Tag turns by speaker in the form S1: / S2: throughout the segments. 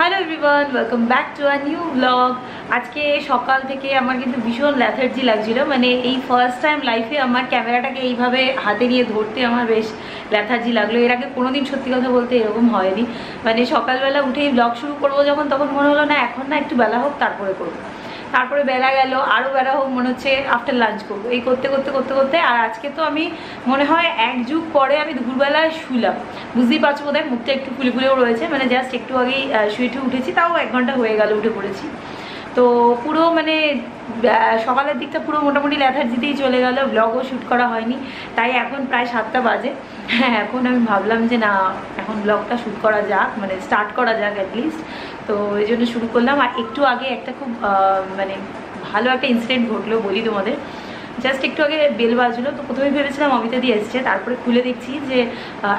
S1: Hello everyone, welcome back to a new blog. আজকে সকাল থেকে আমার কিন্তু ভীষণ ল্যাথার্জি লাগছিল, মানে এই ফার্স্ট টাইম লাইফে আমার ক্যামেরাটাকে এইভাবে হাতে নিয়ে ধরতে আমার বেশ ল্যাথার্জি লাগলো। এর আগে কোনোদিন সত্যি কথা বলতে এরকম হয়নি। মানে সকালবেলা উঠেই ব্লগ শুরু করবো যখন, তখন মনে হলো না এখন না একটু বেলা হোক তারপরে করবো। তারপরে বেলা গেল, আরও বেলা হোক, মনে হচ্ছে আফটার লাঞ্চ করবো। এই করতে করতে করতে করতে আর আজকে তো আমি মনে হয় এক যুগ পরে আমি দুপুরবেলায় শুলাম। বুঝতেই পারছো বোধহয় মুখটা একটু ফুলে ফুলেও রয়েছে, মানে জাস্ট একটু আগেই শুয়ে উঠেছি, তাও 1 ঘন্টা হয়ে গেল উঠে পড়েছি। তো পুরো মানে সকালের দিকটা পুরো মোটামুটি ল্যাথার্জিতেই চলে গেল, ব্লগও শ্যুট করা হয়নি। তাই এখন প্রায় 7টা বাজে। হ্যাঁ, এখন আমি ভাবলাম যে না, এখন ব্লগটা শ্যুট করা যাক, মানে স্টার্ট করা যাক অ্যাটলিস্ট। তো এই জন্য শুরু করলাম। আর একটু আগে একটা খুব মানে ভালো একটা ইনসিডেন্ট ঘটলো, বলি তোমাদের। জাস্ট একটু আগে বেল বাজলো, তো প্রথমে ভেবেছিলাম অমিতা দিয়ে এসছে, তারপরে খুলে দেখছি যে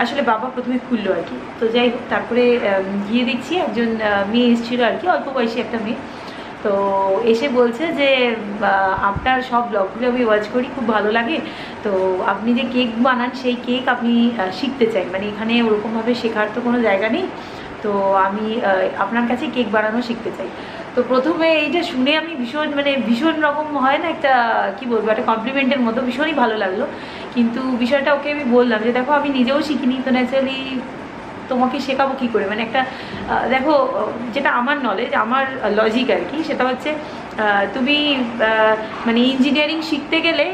S1: আসলে বাবা প্রথমে খুললো আর কি। তো যাই হোক, তারপরে গিয়ে দেখছি একজন মেয়ে এসেছিলো আর কি, অল্প বয়সী একটা মেয়ে। তো এসে বলছে যে আপনার সব ব্লগগুলো আমি ওয়াচ করি, খুব ভালো লাগে। তো আপনি যে কেক বানান সেই কেক আপনি শিখতে চাই, মানে এখানে ওরকমভাবে শেখার তো কোনো জায়গা নেই, তো আমি আপনার কাছে কেক বানানো শিখতে চাই। তো প্রথমে এইটা শুনে আমি ভীষণ রকম হয় না, একটা কি বলবো, একটা কমপ্লিমেন্টের মতো ভীষণই ভালো লাগলো। কিন্তু বিষয়টা ওকে আমি বললাম যে দেখো আমি নিজেও শিখিনি, তো ন্যাচারালি তোমাকে শেখাবো কী করে। মানে একটা দেখো, যেটা আমার নলেজ, আমার লজিক আর কি, সেটা হচ্ছে তুমি মানে ইঞ্জিনিয়ারিং শিখতে গেলে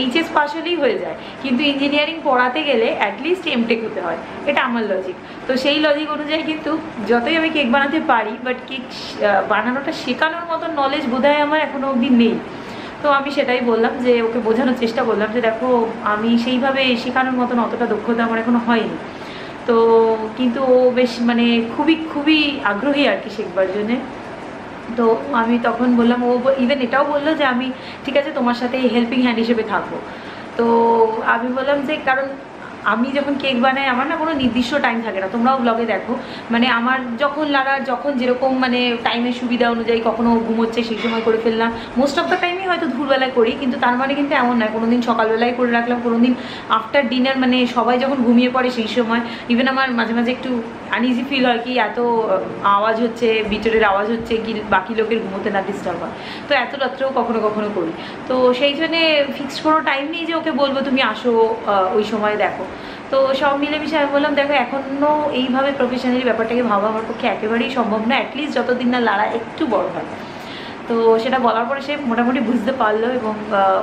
S1: এইচএস পাস হলেই হয়ে যায়, কিন্তু ইঞ্জিনিয়ারিং পড়াতে গেলে অ্যাটলিস্ট এমটেক হতে হয়, এটা আমার লজিক। তো সেই লজিক অনুযায়ী কিন্তু যতই আমি কেক বানাতে পারি, বাট কেক বানানোটা শেখানোর মতো নলেজ বোধহয় আমার এখনও অবধি নেই। তো আমি সেটাই বললাম, যে ওকে বোঝানোর চেষ্টা করলাম যে দেখো আমি সেইভাবে শেখানোর মতন অতটা দক্ষতা আমার এখনও হয়নি। তো কিন্তু ও বেশ মানে খুবই আগ্রহী আর কি শেখবার জন্যে। তো আমি তখন বললাম, ও ইভেন এটাও বললো যে আমি ঠিক আছে তোমার সাথে হেল্পিং হ্যান্ড হিসেবে থাকবো। তো আমি বললাম যে কারণ আমি যখন কেক বানাই আমার না কোনো নির্দিষ্ট টাইম থাকে না, তোমরাও ব্লগে দেখো, মানে আমার যখন যেরকম মানে টাইমের সুবিধা অনুযায়ী, কখনো ঘুমোচ্ছে সেই সময় করে ফেললাম, মোস্ট অফ দ্য টাইমই হয়তো দুপুরবেলায় করি, কিন্তু তার মানে কিন্তু এমন নয় কোনো দিন সকালবেলায় করে রাখলাম, কোনো দিন আফটার ডিনার, মানে সবাই যখন ঘুমিয়ে পড়ে সেই সময়। ইভেন আমার মাঝে মাঝে একটু আনইজি ফিল হয় কি এত আওয়াজ হচ্ছে, বিচরের আওয়াজ হচ্ছে, কি বাকি লোকের ঘুমোতে না ডিস্টার্ব হয়, তো এত রাত্রেও কখনো কখনো করি। তো সেই জন্যে ফিক্সড কোনো টাইম নেই যে ওকে বলবো তুমি আসো ওই সময় দেখো। তো সব মিলেমিশে আমি বললাম দেখো এখনও এইভাবে প্রফেশনালি ব্যাপারটাকে ভাবা আমার পক্ষে একেবারেই সম্ভব না, অ্যাটলিস্ট যতদিন না লাড়া একটু বড় হয়। তো সেটা বলার পরে সে মোটামুটি বুঝতে পারলো, এবং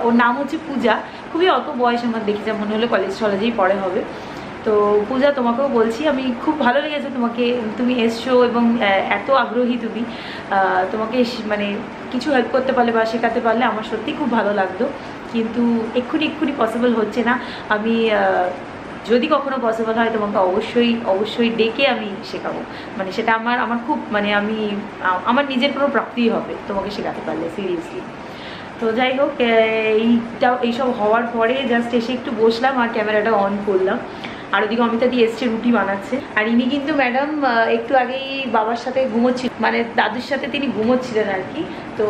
S1: ওর নাম হচ্ছে পূজা। খুবই অল্প বয়স, আমার দেখে যা মনে হলো কলেজ টলেজেই পড়ে হবে। তো পূজা, তোমাকেও বলছি আমি খুব ভালো লেগেছে তোমাকে, তুমি এসছো এবং এত আগ্রহী তুমি, তোমাকে মানে কিছু হেল্প করতে পারলে বা শেখাতে পারলে আমার সত্যিই খুব ভালো লাগতো। কিন্তু এক্ষুনি পসিবল হচ্ছে না। আমি যদি কখনো পসিবল হয় তোমাকে অবশ্যই ডেকে আমি শেখাবো, মানে সেটা আমার খুব মানে আমার নিজের কোনো প্রাপ্তিই হবে তোমাকে শেখাতে পারলে, সিরিয়াসলি। তো যাই হোক, এইসব হওয়ার পরে জাস্ট এসে একটু বসলাম আর ক্যামেরাটা অন করলাম। আর ওদিকে অমিতা দিয়ে এসছে, রুটি বানাচ্ছে। আর ইনি কিন্তু ম্যাডাম একটু আগেই বাবার সাথে ঘুমোচ্ছিলেন, মানে দাদুর সাথে তিনি ঘুমোচ্ছিলেন আর কি। তো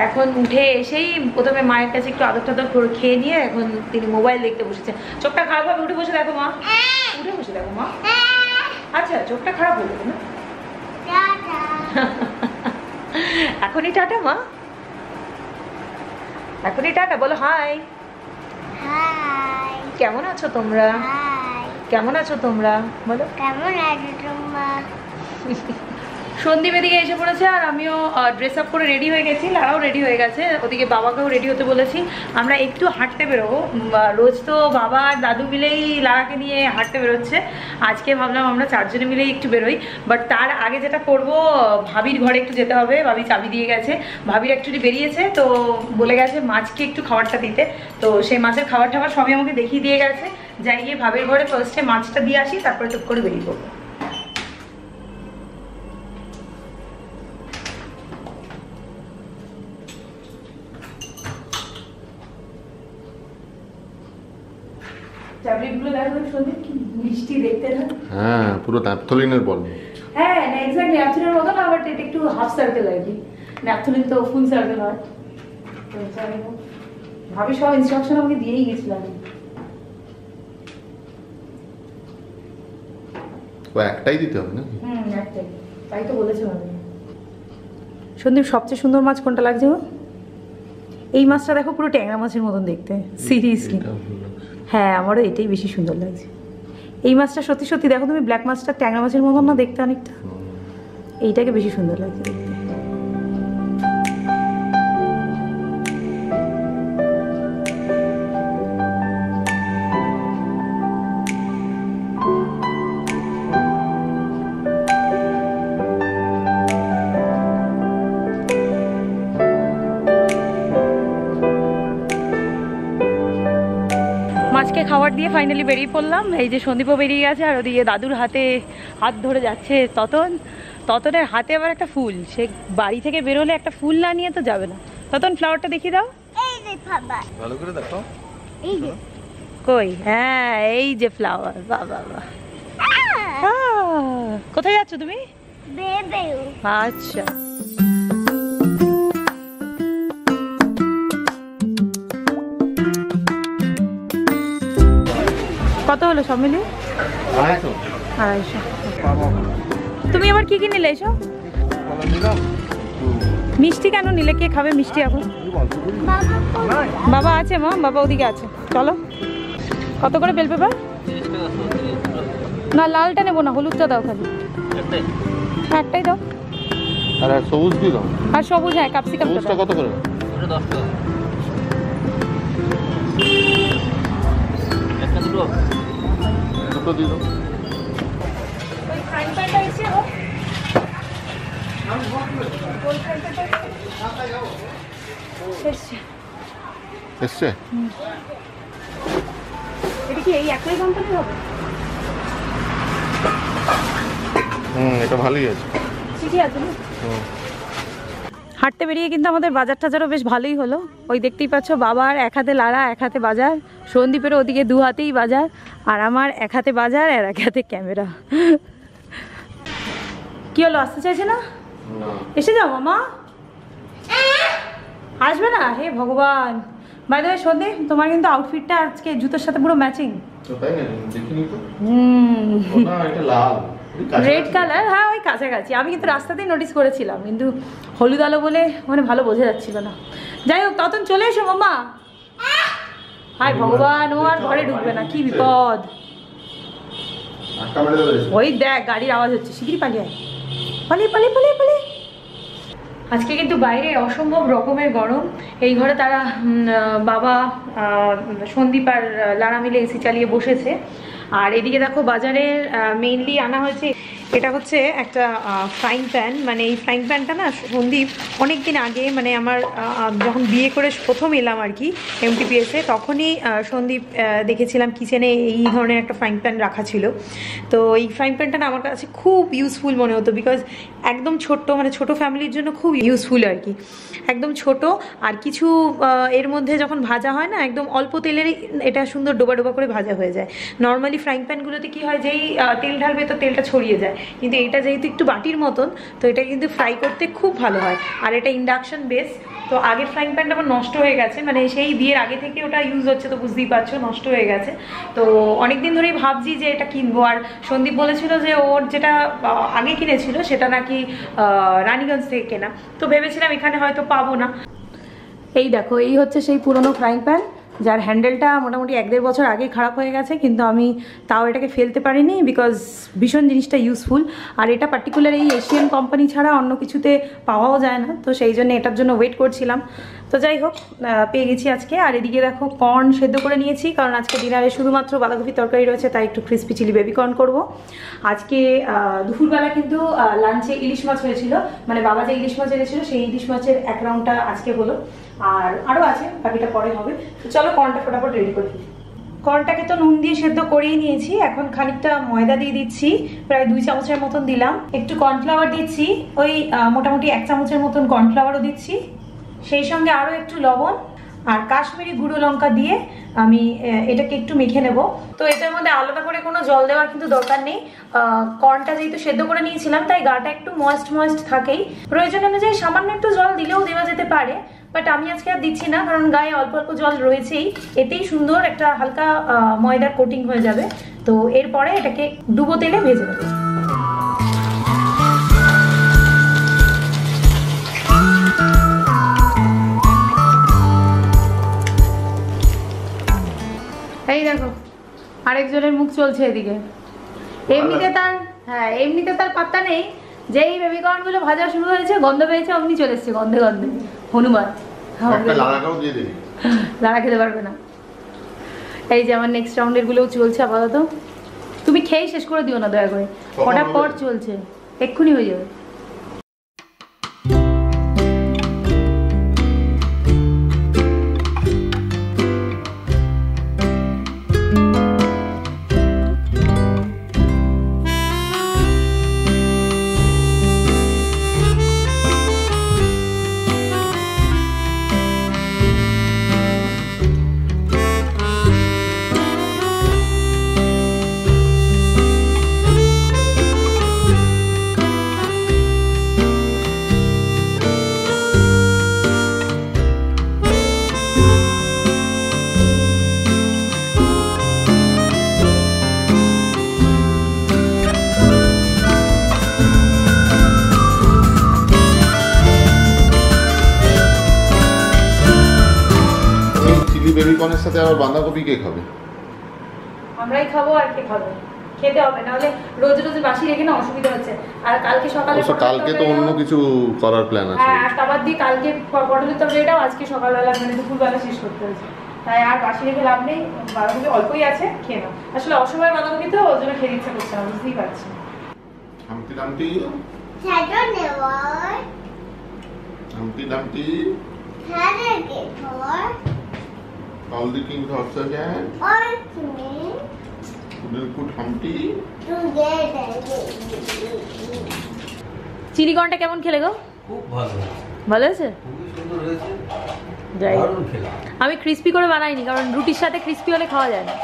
S1: এখন উঠে এসেই প্রথমে মায়ের কাছে একটু আদর টাদর করে খেয়ে নিয়ে এখন তিনি মোবাইল দেখতে বসেছেন। চোখটা খারাপ হবে, উঠে বসে দেখো মা, উঠে বসে দেখো মা। আচ্ছা, চোখটা খারাপ হলো না? এখনই টাটা মা, এখনই টাটা বলো। হাই, কেমন আছো তোমরা? কেমন আছো তোমরা বলো, কেমন আছো তোমরা? সন্দীপ এদিকে এসে পড়েছে, আর আমিও ড্রেস আপ করে রেডি হয়ে গেছি, লারাও রেডি হয়ে গেছে, ওদিকে বাবাকেও রেডি হতে বলেছি। আমরা একটু হাঁটতে বেরোবো, রোজ তো বাবা আর দাদু মিলেই লারাকে নিয়ে হাঁটতে বেরোচ্ছে, আজকে ভাবলাম আমরা 4 জনে মিলেই একটু বেরোই। বাট তার আগে যেটা করবো, ভাবির ঘরে একটু যেতে হবে, ভাবি চাবি দিয়ে গেছে, ভাবির অ্যাকচুয়ালি বেরিয়েছে, তো বলে গেছে মাছকে একটু খাবারটা দিতে, তো সেই মাছের খাবার টাবার সবই আমাকে দেখিয়ে দিয়ে গেছে। যাই গিয়ে ভাবির ঘরে ফার্স্টে মাছটা দিয়ে আসি, তারপরে টুক করে বেরিয়ে পড়বো। চাবড়িগুলো দেখো সন্দীপ, কি মিষ্টি দেখতে না?
S2: হ্যাঁ, পুরো ন্যাপথলিনের বল।
S1: হ্যাঁ, এক্স্যাক্টলি ন্যাপথলিনের মতো না, বাট এটা একটু হাফ সার্কেল আর কি, ন্যাপথলিন তো ফুল সার্কেল হয়। তো যাই হোক, ভাবি সব ইনস্ট্রাকশন আমাকে দিয়েই গেছিলাম।
S2: ও একটাই দিতে হবে না?
S1: একটাই। তাই তো বলেছে মানে। সন্দীপ সবচেয়ে সুন্দর মাছ কোনটা লাগছে গো? এই মাছটা দেখো পুরো ট্যাংরা মাছের মতন দেখতে, সিরিয়াসলি। হ্যাঁ আমারও এটাই বেশি সুন্দর লাগছে। এই মাছটা সত্যি সত্যি দেখো তুমি, ব্ল্যাক মাছটা ট্যাংরা মাছের মতন না দেখতে অনেকটা, এইটাকে বেশি সুন্দর লাগছে দেখতে। মাছকে খাবার দিয়ে ফাইনালি বেরিয়ে পড়লাম। এই যে সন্দীপও বেরিয়ে গেছে, আর ওদিকে দাদুর হাতে হাত ধরে যাচ্ছে ততনের হাতে আবার একটা ফুল। সে বাড়ি থেকে বেরোলে একটা ফুল না নিয়ে তো যাবে না। ততন ফ্লাওয়ারটা দেখিয়ে দাও,
S2: ভালো করে দেখো।
S1: কই? হ্যাঁ এই যে ফ্লাওয়ার। বাহ বাহ বাহ। কোথায় যাচ্ছ তুমি? আচ্ছা কত হলো সব মিলিয়ে? 250। তুমি আবার কি কি নিলে এসো? মিষ্টি কেন নিলে? কে খাবে মিষ্টি এখন? বাবা আছে মা, বাবা ওদিকে আছে। চলো। কত করে বেল পেপার? না লালটা নেবো না, হলুদটা দাও খালি। একটাই দাও।
S2: আর সবুজ দিয়ে দাও।
S1: আর সবুজ, হ্যাঁ ক্যাপসিকাম
S2: সবুজটা কত করে?
S3: ওটা 10 টাকা। একটা দুটো
S2: দিয়ে দাও।
S1: ওই ফ্রাইং প্যানটা এসে ও
S2: এসছে?
S1: এটা কি এই একই কোম্পানির হবে?
S2: এটা ভালোই আছে।
S1: ঠিকই আছে না? হাঁটতে বেরিয়ে কিন্তু আমাদের বাজার টাজারও বেশ ভালোই হলো। ওই দেখতেই পাচ্ছ, বাবার এক হাতে লাড়া, এক হাতে বাজার। সন্দীপেরও ওদিকে দু হাতেই বাজার, আর আমার এক হাতে বাজার আর এক হাতে ক্যামেরা। কি হলো, আসতে চাইছে না? এসে যাও মামা। আসবে না? হে ভগবান। বাই দ্য ওয়ে সন্দীপ, তোমার কিন্তু আউটফিটটা আজকে জুতোর সাথে পুরো ম্যাচিং। রেড কালার, হ্যাঁ ওই কাছাকাছি। আমি কিন্তু রাস্তাতেই নোটিস করেছিলাম, কিন্তু হলুদ আলো বলে মানে ভালো বোঝা যাচ্ছিল না। যাই হোক, তখন চলে এসো মামা। হায় ভগবান, ও আর ঘরে ঢুকবে না, কি বিপদ। ওই দেখ গাড়ির আওয়াজ হচ্ছে, শিগগিরই পালিয়ে আয়। পালিয়ে পালিয়ে পালিয়ে পালিয়ে। আজকে কিন্তু বাইরে অসম্ভব রকমের গরম। এই ঘরে তারা বাবা, সন্দীপ আর লারা মিলে এসি চালিয়ে বসেছে। আর এদিকে দেখো বাজারের মেইনলি আনা হয়েছে, এটা হচ্ছে একটা ফ্রাইং প্যান। মানে এই ফ্রাইং প্যানটা না সন্দীপ অনেক দিন আগে, মানে আমার যখন বিয়ে করে প্রথম এলাম আর কি এমটিপিএসে, তখনই সন্দীপ দেখেছিলাম কিচেনে এই ধরনের একটা ফ্রাইং প্যান রাখা ছিল। তো এই ফ্রাইং প্যানটা না আমার কাছে খুব ইউজফুল মনে হতো, বিকজ একদম ছোট্ট, মানে ছোট ফ্যামিলির জন্য খুব ইউজফুল আর কি। একদম ছোট, আর কিছু এর মধ্যে যখন ভাজা হয় না, একদম অল্প তেলেরই এটা সুন্দর ডোবা ডোবা করে ভাজা হয়ে যায়। নর্মালি ফ্রাইং প্যানগুলোতে কি হয়, যেই তেল ঢালবে তো তেলটা ছড়িয়ে যায়, কিন্তু এটা যেহেতু একটু বাটির মতন, তো এটা কিন্তু ফ্রাই করতে খুব ভালো হয়। আর এটা ইন্ডাকশন বেস। তো আগের ফ্রাইং প্যানটা আমার নষ্ট হয়ে গেছে, মানে সেই বিয়ের আগে থেকে ওটা ইউজ হচ্ছে, তো বুঝতেই পারছো নষ্ট হয়ে গেছে। তো অনেকদিন ধরেই ভাবছি যে এটা কিনবো। আর সন্দীপ বলেছিল যে ওর যেটা আগে কিনেছিল সেটা নাকি রানীগঞ্জ থেকে কেনা, তো ভেবেছিলাম এখানে হয়তো পাবো না। এই দেখো, এই হচ্ছে সেই পুরনো ফ্রাইং প্যান, যার হ্যান্ডেলটা মোটামুটি 1-1.5 বছর আগে খারাপ হয়ে গেছে, কিন্তু আমি তাও এটাকে ফেলতে পারিনি, বিকজ ভীষণ জিনিসটা ইউজফুল। আর এটা পার্টিকুলার এই এশিয়ান কোম্পানি ছাড়া অন্য কিছুতে পাওয়াও যায় না, তো সেই জন্য এটার জন্য ওয়েট করছিলাম। তো যাই হোক, পেয়ে গেছি আজকে। আর এদিকে দেখো কর্ন সেদ্ধ করে নিয়েছি, কারণ আজকে ডিনারে শুধুমাত্র বাঁধাকপি তরকারি রয়েছে, তাই একটু ক্রিসপি চিলি বেবি কর্ন করবো আজকে। দুপুরবেলা কিন্তু লাঞ্চে ইলিশ মাছ হয়েছিল, মানে বাবা যে ইলিশ মাছ এনেছিল সেই ইলিশ মাছের 1 রাউন্ডটা আজকে হলো, আর আরও আছে, বাকিটা পরে হবে। তো চলো কর্নটা ফটাফট রেডি করে দিই। কর্নটাকে তো নুন দিয়ে সেদ্ধ করেই নিয়েছি, এখন খানিকটা ময়দা দিয়ে দিচ্ছি, প্রায় 2 চামচের মতন দিলাম। একটু কর্নফ্লাওয়ার দিচ্ছি, ওই মোটামুটি 1 চামচের মতন কর্নফ্লাওয়ারও দিচ্ছি, সেই সঙ্গে আরও একটু লবণ আর কাশ্মীরি গুঁড়ো লঙ্কা দিয়ে আমি এটাকে একটু মেখে নেব। তো এটার মধ্যে আলাদা করে কোনো জল দেওয়ার কিন্তু দরকার নেই, কর্নটা যেহেতু সেদ্ধ করে নিয়েছিলাম তাই গাটা একটু ময়েস্ট থাকেই। প্রয়োজন অনুযায়ী সামান্য একটু জল দিলেও দেওয়া যেতে পারে, বাট আমি আজকে আর দিচ্ছি না, কারণ গায়ে অল্প অল্প জল রয়েছেই, এতেই সুন্দর একটা হালকা ময়দার কোটিং হয়ে যাবে। তো এরপরে এটাকে ডুবো তেলে ভেজে নেব। আরেকজনের মুখ চলছে এদিকে। এমনিতে তার পাত্তা নেই। যেই বেবিকর্ন গুলো ভাজা শুরু হয়েছে, গন্ধ পেয়েছে, অমনি চলে এসছে গন্ধে গন্ধে। হনুমান লাড়া খেতে পারবে না। এই যে আমার নেক্সট রাউন্ডের গুলোও চলছে আপাতত। তুমি খেয়ে শেষ করে দিও না দয়া করে, কটা পর চলছে, এক্ষুনি হয়ে যাবে।
S2: বেবিকর্নের সাথে আবার বাঁধাকপি কে খাবে?
S1: আমরাই খাবো, আর কে খাবে? খেতে হবে, নাহলে রোজ রোজ বাসি রেখে না অসুবিধা হচ্ছে। আর কালকে সকালে
S2: কালকে তো অন্য কিছু করার প্ল্যান আছে।
S1: হ্যাঁ, আর তারপর দিয়ে কালকে পটলের তরকারিটাও আজকে সকালবেলা মানে দুপুরবেলা শেষ করতে হয়েছে। তাই আর বাসি রেখে লাভ নেই। বাঁধাকপি অল্পই আছে, খেয়ে নাও। আসলে অসময় বাঁধাকপি তো ওর জন্য খেতে ইচ্ছা করছে না, বুঝতেই পারছি।
S2: Humpty Dumpty Humpty Dumpty all the king's horses again will put Humpty
S1: chilli কর্নটা কেমন খেলে গো?
S3: খুব ভালো,
S1: ভালো আছে,
S3: খুবই সুন্দর হয়েছে।
S1: যাই
S3: দারুণ খেলাম।
S1: আমি ক্রিস্পি করে বানাইনি, কারণ রুটির সাথে ক্রিস্পি হলে খাওয়া যায় না।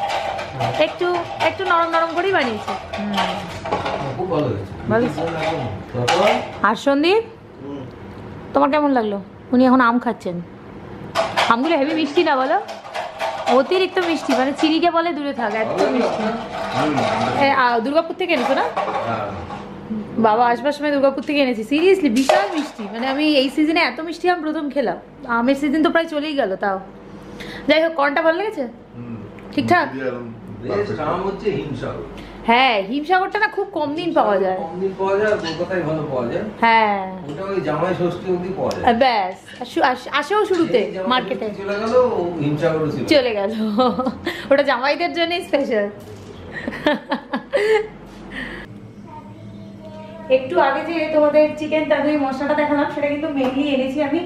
S1: একটু একটু নরম নরম করেই বানিয়েছি।
S3: খুব ভালো হয়েছে,
S1: ভালো। আর সন্দীপ, তোমার কেমন লাগলো? উনি এখন আম খাচ্ছেন। আমগুলো হেভি মিষ্টি না বলো? অতিরিক্ত মিষ্টি, মানে চিনিকে বলে দূরে থাক, এত মিষ্টি। দুর্গাপুর থেকে এনেছো না? বাবা আসবার সময় দুর্গাপুর থেকে এনেছি। সিরিয়াসলি বিশাল মিষ্টি, মানে আমি এই সিজনে এত মিষ্টি আম প্রথম খেলাম। আমের সিজন তো প্রায় চলেই গেল, তাও যাই হোক। কর্নটা ভালো লেগেছে? ঠিকঠাক। হ্যাঁ, হিমসাগরটা না খুব কম দিন পাওয়া যায়।
S3: কম দিন পাওয়া যায়, কলকাতায় ভালো পাওয়া যায়।
S1: হ্যাঁ,
S3: ওটা ওই জামাই ষষ্ঠী অবধি পাওয়া যায়।
S1: ব্যাস, আসেও শুরুতে মার্কেটে
S3: চলে গেল, হিমসাগরও
S1: চলে গেল। ওটা জামাইদের জন্যই স্পেশাল। একটু আগে যে তোমাদের চিকেন তান্দুরি মশলাটা দেখালাম, সেটা কিন্তু মেনলি এনেছি আমি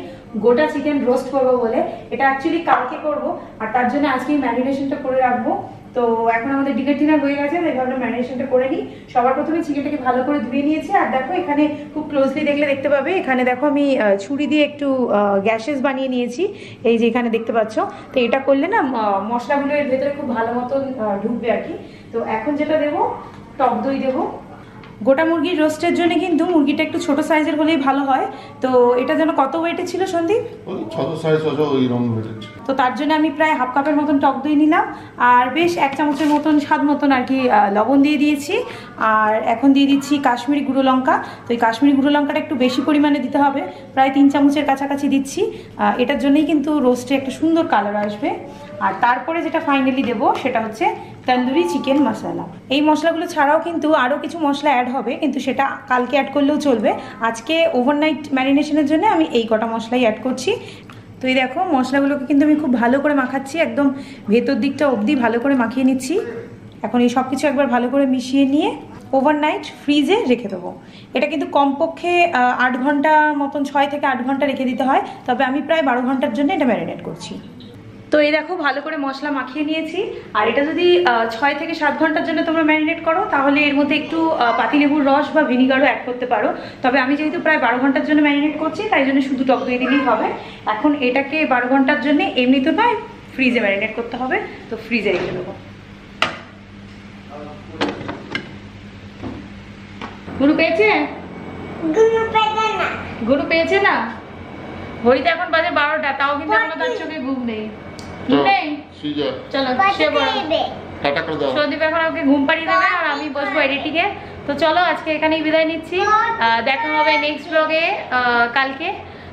S1: গোটা চিকেন রোস্ট করবো বলে। এটা অ্যাকচুয়ালি কালকে করবো, আর তার জন্য আজকে ম্যারিনেশনটা করে রাখবো। তো এখন আমাদের ডিনার হয়ে গেছে, তাই ভাবলাম ম্যারিনেশনটা করে নিই। সবার প্রথমে চিকেনটাকে ভালো করে ধুয়ে নিয়েছি। আর দেখো এখানে খুব ক্লোজলি দেখলে দেখতে পাবে, এখানে দেখো আমি ছুরি দিয়ে একটু গ্যাসেস বানিয়ে নিয়েছি, এই যে এখানে দেখতে পাচ্ছ। তো এটা করলে না মশলাগুলো এর ভেতরে খুব ভালো মতন ঢুকবে আর কি। তো এখন যেটা দেবো, টক দই দেবো। গোটা মুরগির রোস্টের জন্য কিন্তু মুরগিটা একটু ছোট সাইজের হলেই ভালো হয়। তো এটা যেন কত ওয়েটে ছিল সন্দীপ? তো তার জন্য আমি প্রায় হাফ কাপের মতন টক দই নিলাম, আর বেশ 1 চামচের মতন স্বাদ মতন আর কি লবণ দিয়ে দিয়েছি। আর এখন দিয়ে দিচ্ছি কাশ্মীরি গুঁড়ো লঙ্কা। তো এই কাশ্মীরি গুঁড়ো লঙ্কাটা একটু বেশি পরিমাণে দিতে হবে, প্রায় 3 চামচের কাছাকাছি দিচ্ছি। এটার জন্যই কিন্তু রোস্টে একটা সুন্দর কালার আসবে। আর তারপরে যেটা ফাইনালি দেবো সেটা হচ্ছে তন্দুরি চিকেন মশলা। এই মশলাগুলো ছাড়াও কিন্তু আরও কিছু মশলা অ্যাড হবে, কিন্তু সেটা কালকে অ্যাড করলেও চলবে। আজকে ওভারনাইট ম্যারিনেশনের জন্য আমি এই কটা মশলাই অ্যাড করছি। তো এই দেখো মশলাগুলোকে কিন্তু আমি খুব ভালো করে মাখাচ্ছি, একদম ভেতর দিকটা অবধি ভালো করে মাখিয়ে নিচ্ছি। এখন এই সব কিছু একবার ভালো করে মিশিয়ে নিয়ে ওভারনাইট ফ্রিজে রেখে দেবো। এটা কিন্তু কমপক্ষে 8 ঘন্টা মতন, 6 থেকে 8 ঘন্টা রেখে দিতে হয়। তবে আমি প্রায় 12 ঘন্টার জন্য এটা ম্যারিনেট করছি। তো এই দেখো ভালো করে মশলা মাখিয়ে নিয়েছি। আর এটা যদি 6 থেকে 7 ঘন্টার জন্য তোমরা ম্যারিনেট করো, তাহলে এর মধ্যে একটু পাতিলেবুর রস বা ভিনিগারও অ্যাড করতে পারো। তবে আমি যেহেতু প্রায় 12 ঘন্টার জন্য ম্যারিনেট করছি, তাই জন্য শুধু টক দই দিলেই হবে। এখন এটাকে 12 ঘন্টার জন্য এমনি তো নয়, ফ্রিজে ম্যারিনেট করতে হবে। তো ফ্রিজে রেখে দেবো। গুরু পেয়েছে? গুরু পেয়েছে না? ঘড়িতে এখন বাজে 12টা, তাও কিন্তু এখনো তার চোখে ঘুম নেই। ঘুম নেই? চলো সন্দীপ এখন আমাকে ঘুম পাড়িয়ে দেবে, আর আমি বসবো এডিটিংয়ে। তো চলো আজকে এখানেই বিদায় নিচ্ছি। দেখা হবে নেক্সট ব্লগে কালকে।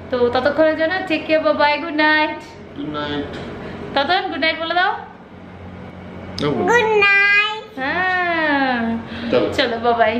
S1: তো ততক্ষণের জন্য take care, bye, good night. ততক্ষণ গুড নাইট বলে দাও।
S2: No.
S4: Good night.
S1: হ্যাঁ
S2: চলো
S1: চলো বাবাই।